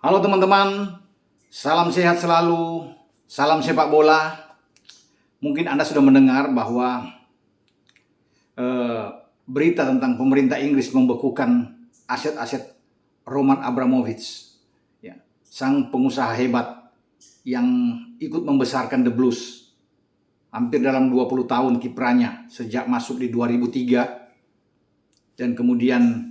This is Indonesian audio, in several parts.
Halo teman-teman, salam sehat selalu, salam sepak bola. Mungkin Anda sudah mendengar bahwa berita tentang pemerintah Inggris membekukan aset-aset Roman Abramovich, ya, sang pengusaha hebat yang ikut membesarkan The Blues hampir dalam 20 tahun kiprahnya sejak masuk di 2003 dan kemudian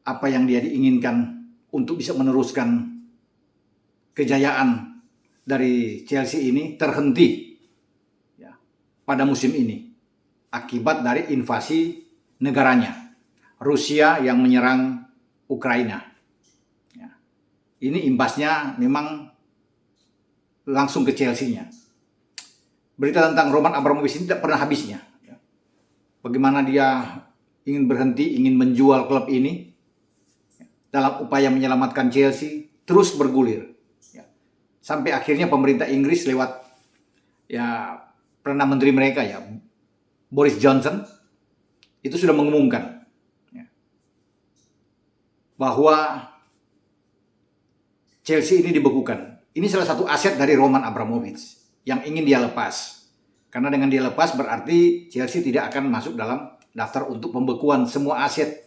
apa yang dia diinginkan untuk bisa meneruskan kejayaan dari Chelsea ini terhenti ya, pada musim ini akibat dari invasi negaranya, Rusia yang menyerang Ukraina. Ya. Ini imbasnya memang langsung ke Chelsea-nya. Berita tentang Roman Abramovich ini tidak pernah habisnya. Ya. Bagaimana dia ingin berhenti, ingin menjual klub ini dalam upaya menyelamatkan Chelsea terus bergulir. Ya. Sampai akhirnya pemerintah Inggris lewat ya Perdana Menteri mereka ya Boris Johnson itu sudah mengumumkan ya, bahwa Chelsea ini dibekukan. Ini salah satu aset dari Roman Abramovich yang ingin dia lepas. Karena dengan dia lepas berarti Chelsea tidak akan masuk dalam daftar untuk pembekuan semua aset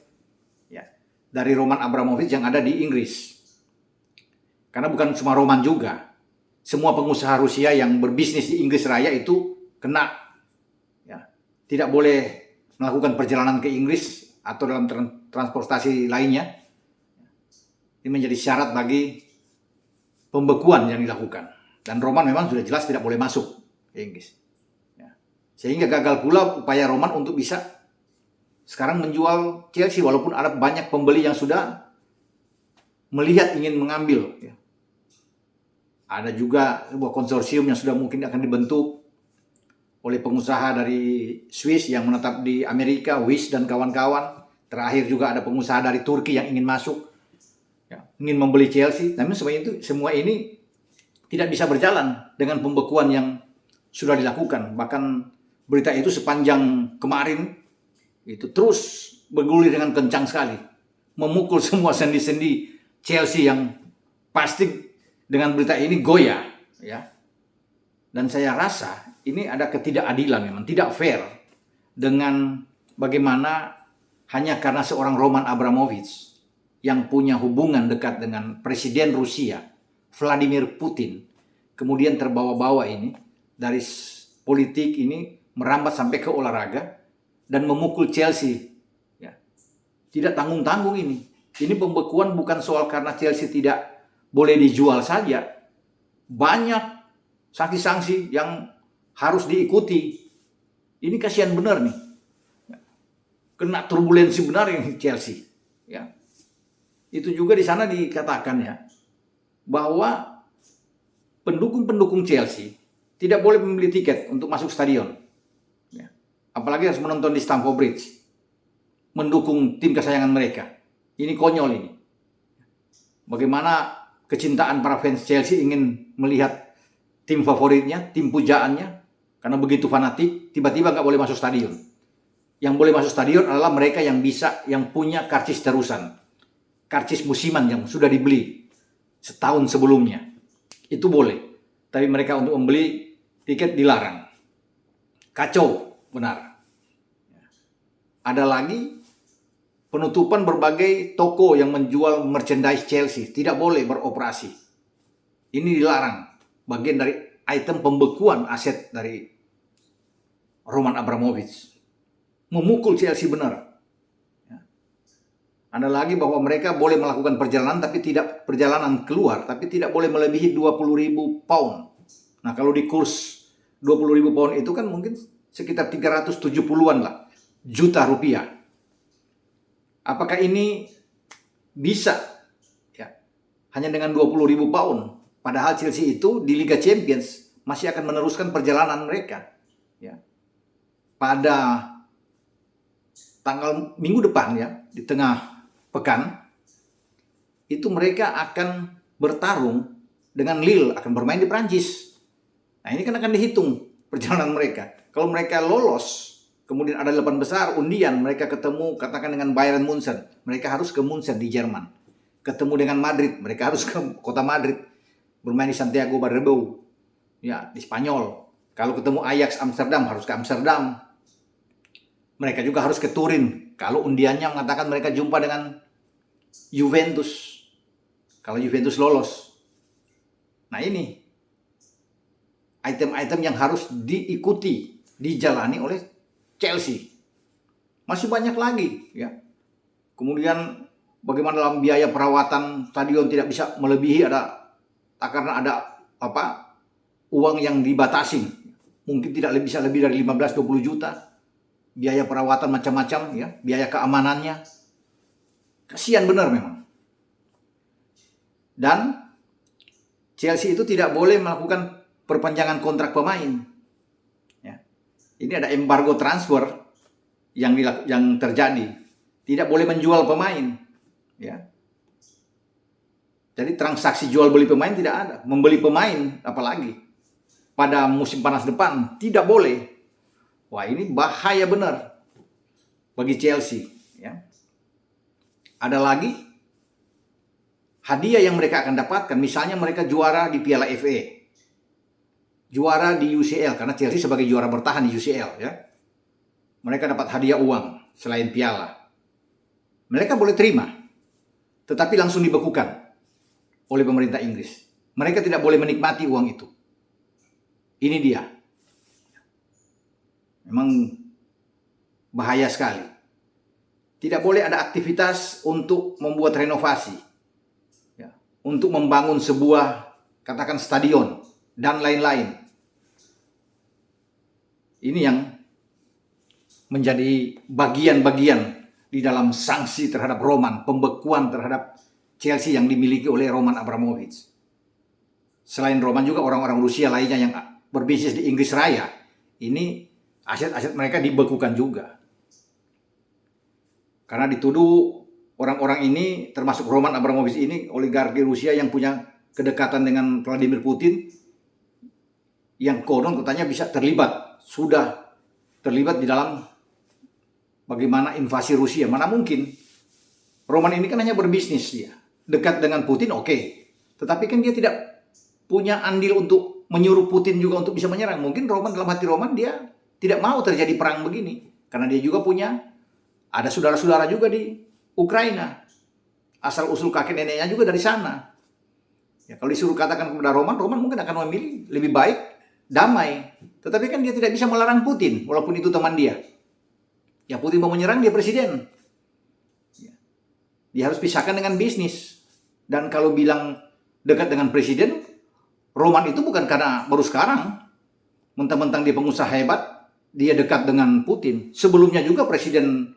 dari Roman Abramovich yang ada di Inggris. Karena bukan cuma Roman juga. Semua pengusaha Rusia yang berbisnis di Inggris Raya itu kena. Ya, tidak boleh melakukan perjalanan ke Inggris atau dalam transportasi lainnya. Ini menjadi syarat bagi pembekuan yang dilakukan. Dan Roman memang sudah jelas tidak boleh masuk ke Inggris. Ya. Sehingga gagal pula upaya Roman untuk bisa sekarang menjual Chelsea walaupun ada banyak pembeli yang sudah melihat ingin mengambil. Ya. Ada juga sebuah konsorsium yang sudah mungkin akan dibentuk oleh pengusaha dari Swiss yang menetap di Amerika, Wish dan kawan-kawan. Terakhir juga ada pengusaha dari Turki yang ingin masuk, ya, ingin membeli Chelsea. Namun semua ini tidak bisa berjalan dengan pembekuan yang sudah dilakukan. Bahkan berita itu sepanjang kemarin itu terus bergulir dengan kencang sekali, memukul semua sendi-sendi Chelsea yang pasti dengan berita ini goyah, ya. Dan saya rasa ini ada ketidakadilan, memang tidak fair dengan bagaimana hanya karena seorang Roman Abramovich yang punya hubungan dekat dengan Presiden Rusia Vladimir Putin, kemudian terbawa-bawa ini dari politik ini merambat sampai ke olahraga dan memukul Chelsea. Ya. Tidak tanggung-tanggung ini. Ini pembekuan bukan soal karena Chelsea tidak boleh dijual saja. Banyak sanksi-sanksi yang harus diikuti. Ini kasihan benar nih. Kena turbulensi benar yang Chelsea. Ya. Itu juga di sana dikatakan ya bahwa pendukung-pendukung Chelsea tidak boleh membeli tiket untuk masuk stadion. Apalagi harus menonton di Stamford Bridge, mendukung tim kesayangan mereka. Ini konyol ini. Bagaimana kecintaan para fans Chelsea ingin melihat tim favoritnya, tim pujaannya, karena begitu fanatik, tiba-tiba nggak boleh masuk stadion. Yang boleh masuk stadion adalah mereka yang punya karcis terusan, karcis musiman yang sudah dibeli setahun sebelumnya. Itu boleh. Tapi mereka untuk membeli tiket dilarang. Kacau. Benar. Ada lagi penutupan berbagai toko yang menjual merchandise Chelsea. Tidak boleh beroperasi. Ini dilarang. Bagian dari item pembekuan aset dari Roman Abramovich. Memukul Chelsea benar. Ada lagi bahwa mereka boleh melakukan perjalanan tapi tidak perjalanan keluar. Tapi tidak boleh melebihi 20.000 pound. Nah kalau di kurs 20.000 pound itu kan mungkin sekitar 370-an lah juta rupiah. Apakah ini bisa ya hanya dengan 20.000 pound? Padahal Chelsea itu di Liga Champions masih akan meneruskan perjalanan mereka. Ya. Pada tanggal minggu depan ya, di tengah pekan itu mereka akan bertarung dengan Lille, akan bermain di Prancis. Nah, ini kan akan dihitung perjalanan mereka. Kalau mereka lolos, kemudian ada 8 besar undian, mereka ketemu katakan dengan Bayern Munchen. Mereka harus ke Munchen di Jerman. ketemu dengan Madrid, mereka harus ke kota Madrid, bermain di Santiago Bernabeu, ya di Spanyol. Kalau ketemu Ajax Amsterdam harus ke Amsterdam. Mereka juga harus ke Turin. Kalau undiannya mengatakan mereka jumpa dengan Juventus. Kalau Juventus lolos. Nah ini item-item yang harus diikuti, dijalani oleh Chelsea. Masih banyak lagi, ya. Kemudian bagaimana dalam biaya perawatan stadion tidak bisa melebihi karena ada uang yang dibatasi. Mungkin tidak bisa lebih dari 15-20 juta. Biaya perawatan macam-macam, ya, biaya keamanannya. Kasihan benar memang. Dan Chelsea itu tidak boleh melakukan perpanjangan kontrak pemain. Ya. Ini ada embargo transfer yang terjadi. Tidak boleh menjual pemain. Ya. Jadi transaksi jual beli pemain tidak ada. Membeli pemain apalagi pada musim panas depan tidak boleh. Wah, ini bahaya benar bagi Chelsea. Ya. Ada lagi hadiah yang mereka akan dapatkan. Misalnya mereka juara di Piala FA, juara di UCL, karena Chelsea sebagai juara bertahan di UCL. Ya. Mereka dapat hadiah uang selain piala. Mereka boleh terima, tetapi langsung dibekukan oleh pemerintah Inggris. Mereka tidak boleh menikmati uang itu. Ini dia. Memang bahaya sekali. Tidak boleh ada aktivitas untuk membuat renovasi, ya, untuk membangun sebuah, katakan stadion, dan lain-lain. Ini yang menjadi bagian-bagian di dalam sanksi terhadap Roman, pembekuan terhadap Chelsea yang dimiliki oleh Roman Abramovich. Selain Roman juga orang-orang Rusia lainnya yang berbisnis di Inggris Raya, ini aset-aset mereka dibekukan juga. Karena dituduh orang-orang ini, termasuk Roman Abramovich ini, oligarki Rusia yang punya kedekatan dengan Vladimir Putin, yang konon katanya bisa sudah terlibat di dalam bagaimana invasi Rusia. Mana mungkin? Roman ini kan hanya berbisnis dia. Dekat dengan Putin, oke. Tetapi kan dia tidak punya andil untuk menyuruh Putin juga untuk bisa menyerang. Mungkin Roman, dalam hati Roman, dia tidak mau terjadi perang begini. Karena dia juga ada saudara-saudara juga di Ukraina. Asal-usul kakek neneknya juga dari sana. Ya, kalau disuruh katakan kepada Roman mungkin akan memilih lebih baik damai. Tetapi kan dia tidak bisa melarang Putin, walaupun itu teman dia. Ya, Putin mau menyerang, dia presiden. Ya. Dia harus pisahkan dengan bisnis. Dan kalau bilang dekat dengan presiden, Roman itu bukan karena baru sekarang. Mentang-mentang dia pengusaha hebat, dia dekat dengan Putin. Sebelumnya juga Presiden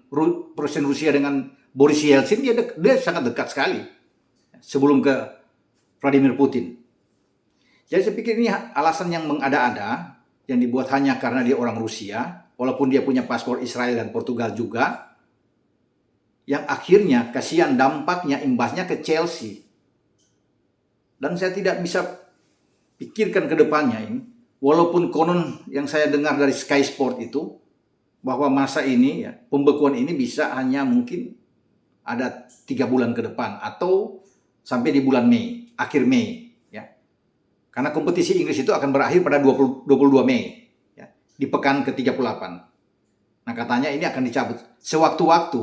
Rusia dengan Boris Yeltsin, dia sangat dekat sekali. Sebelum ke Vladimir Putin. Jadi saya pikir ini alasan yang mengada-ada, yang dibuat hanya karena dia orang Rusia, walaupun dia punya paspor Israel dan Portugal juga, yang akhirnya kasihan dampaknya, imbasnya ke Chelsea. Dan saya tidak bisa pikirkan ke depannya ini. Walaupun konon yang saya dengar dari Sky Sport itu, bahwa masa ini, ya, pembekuan ini bisa hanya mungkin ada 3 bulan ke depan, atau sampai di bulan Mei, akhir Mei. Ya. Karena kompetisi Inggris itu akan berakhir pada 22 Mei, ya, di pekan ke-38. Nah, katanya ini akan dicabut. Sewaktu-waktu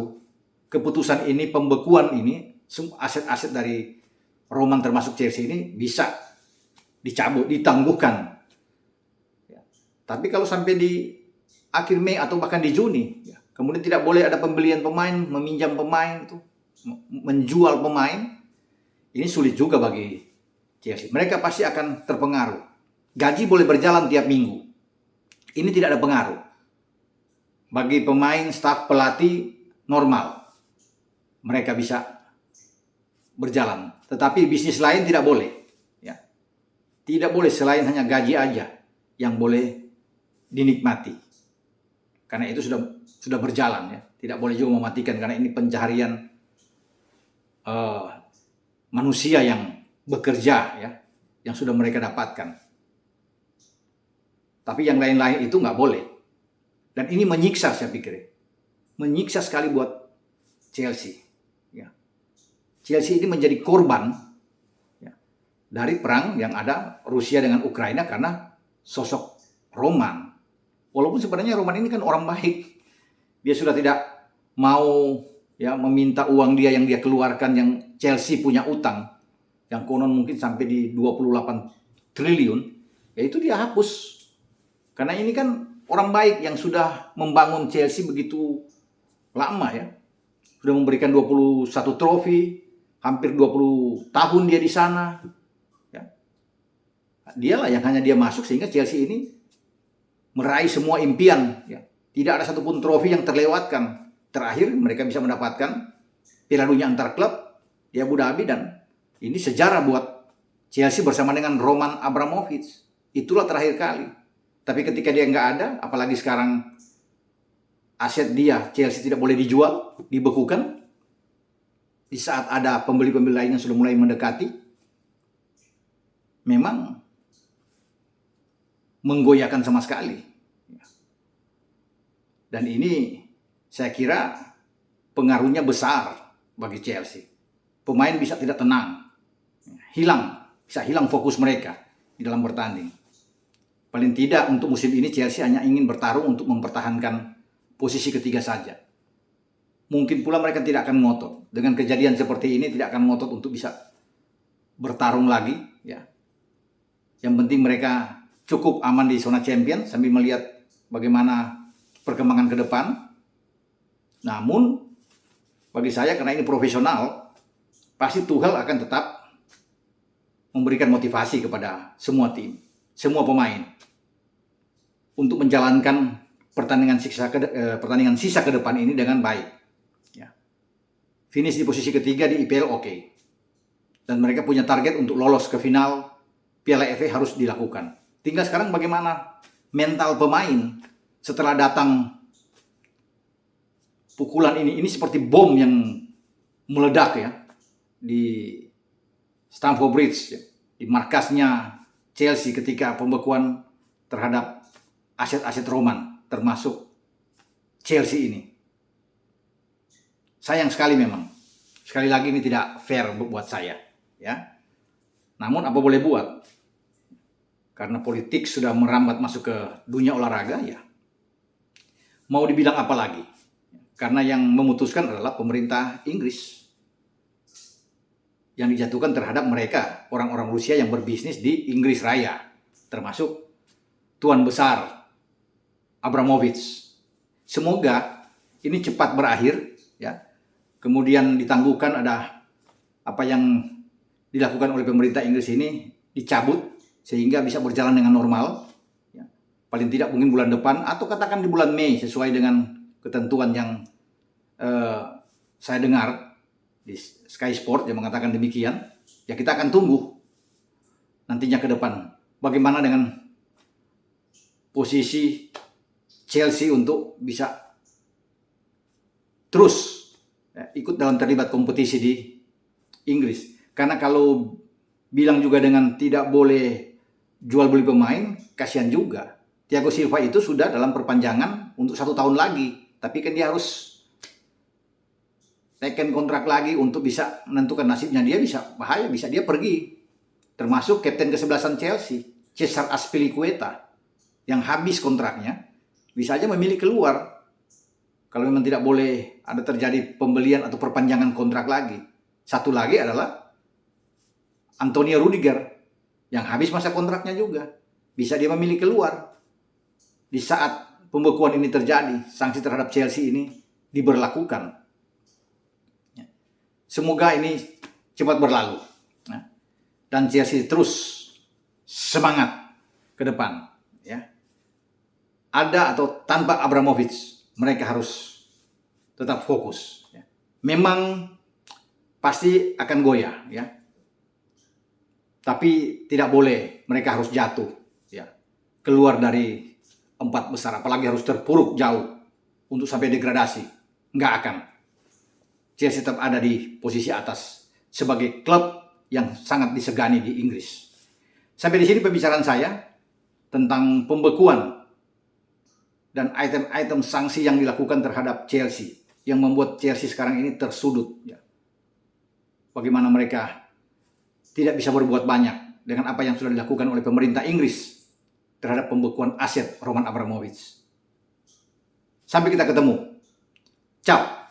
keputusan ini, pembekuan ini, aset-aset dari Roman termasuk Chelsea ini bisa dicabut, ditangguhkan. Tapi kalau sampai di akhir Mei atau bahkan di Juni, ya, kemudian tidak boleh ada pembelian pemain, meminjam pemain, menjual pemain, ini sulit juga bagi Chelsea. Mereka pasti akan terpengaruh. Gaji boleh berjalan tiap minggu. Ini tidak ada pengaruh. Bagi pemain, staf, pelatih, normal. Mereka bisa berjalan. Tetapi bisnis lain tidak boleh. Ya. Tidak boleh, selain hanya gaji aja yang boleh dinikmati. Karena itu sudah berjalan, ya. Tidak boleh juga mematikan, karena ini pencaharian manusia yang bekerja, ya, yang sudah mereka dapatkan. Tapi yang lain-lain itu nggak boleh. Dan ini menyiksa, saya pikir. Menyiksa sekali buat Chelsea. Ya. Chelsea ini menjadi korban ya, dari perang yang ada Rusia dengan Ukraina karena sosok Roman. Walaupun sebenarnya Roman ini kan orang baik. Dia sudah tidak mau ya meminta uang dia yang dia keluarkan, yang Chelsea punya utang yang konon mungkin sampai di 28 triliun, ya itu dia hapus. Karena ini kan orang baik yang sudah membangun Chelsea begitu lama ya. Sudah memberikan 21 trofi, hampir 20 tahun dia di sana. Ya. Dialah yang hanya dia masuk sehingga Chelsea ini meraih semua impian. Ya. Tidak ada satupun trofi yang terlewatkan. Terakhir mereka bisa mendapatkan Piala Dunia antar klub di Abu Dhabi, dan ini sejarah buat Chelsea bersama dengan Roman Abramovich. Itulah terakhir kali. Tapi ketika dia nggak ada, apalagi sekarang aset dia, Chelsea tidak boleh dijual, dibekukan. Di saat ada pembeli-pembeli lain yang sudah mulai mendekati, memang menggoyahkan sama sekali. Dan ini saya kira pengaruhnya besar bagi Chelsea. Pemain bisa tidak tenang, bisa hilang fokus mereka di dalam bertanding. Paling tidak untuk musim ini Chelsea hanya ingin bertarung untuk mempertahankan posisi ketiga saja. Mungkin pula mereka tidak akan ngotot. Dengan kejadian seperti ini tidak akan ngotot untuk bisa bertarung lagi. Ya. Yang penting mereka cukup aman di zona champion sambil melihat bagaimana perkembangan ke depan. Namun bagi saya karena ini profesional, pasti Tuchel akan tetap memberikan motivasi kepada semua tim, semua pemain untuk menjalankan pertandingan sisa ke depan ini dengan baik. Ya. Finish di posisi ketiga di IPL oke. Dan mereka punya target untuk lolos ke final Piala FA harus dilakukan. Tinggal sekarang bagaimana mental pemain setelah datang pukulan ini. Ini seperti bom yang meledak ya di Stamford Bridge, ya, di markasnya Chelsea ketika pembekuan terhadap aset-aset Roman, termasuk Chelsea ini. Sayang sekali memang. Sekali lagi ini tidak fair buat saya. Ya. Namun apa boleh buat? Karena politik sudah merambat masuk ke dunia olahraga ya. Mau dibilang apa lagi? Karena yang memutuskan adalah pemerintah Inggris. Yang dijatuhkan terhadap mereka, orang-orang Rusia yang berbisnis di Inggris Raya. Termasuk Tuan Besar Abramovich. Semoga ini cepat berakhir ya. Kemudian ditangguhkan ada apa yang dilakukan oleh pemerintah Inggris ini dicabut sehingga bisa berjalan dengan normal ya. Paling tidak mungkin bulan depan atau katakan di bulan Mei sesuai dengan ketentuan yang saya dengar di Sky Sport yang mengatakan demikian. Ya kita akan tunggu nantinya ke depan bagaimana dengan posisi Chelsea untuk bisa terus ya, ikut dalam terlibat kompetisi di Inggris. Karena kalau bilang juga dengan tidak boleh jual beli pemain, kasihan juga. Thiago Silva itu sudah dalam perpanjangan untuk 1 tahun lagi. Tapi kan dia harus teken kontrak lagi untuk bisa menentukan nasibnya. Dia bisa bahaya, bisa dia pergi. Termasuk kapten ke-11 Chelsea, Cesar Azpilicueta, yang habis kontraknya, bisa aja memilih keluar. Kalau memang tidak boleh ada terjadi pembelian atau perpanjangan kontrak lagi. Satu lagi adalah Antonio Rudiger, yang habis masa kontraknya juga. Bisa dia memilih keluar. Di saat pembekuan ini terjadi, sanksi terhadap Chelsea ini diberlakukan. Semoga ini cepat berlalu. Dan Chelsea terus semangat ke depan. Ya. Ada atau tanpa Abramovich, mereka harus tetap fokus. Ya. Memang pasti akan goyah. Ya. Tapi tidak boleh mereka harus jatuh. Ya. Keluar dari 4 besar, apalagi harus terpuruk jauh untuk sampai degradasi. Nggak akan. Chelsea tetap ada di posisi atas sebagai klub yang sangat disegani di Inggris. Sampai di sini pembicaraan saya tentang pembekuan dan item-item sanksi yang dilakukan terhadap Chelsea yang membuat Chelsea sekarang ini tersudut. Ya. bagaimana mereka tidak bisa berbuat banyak dengan apa yang sudah dilakukan oleh pemerintah Inggris terhadap pembekuan aset Roman Abramovich. Sampai kita ketemu. Ciao.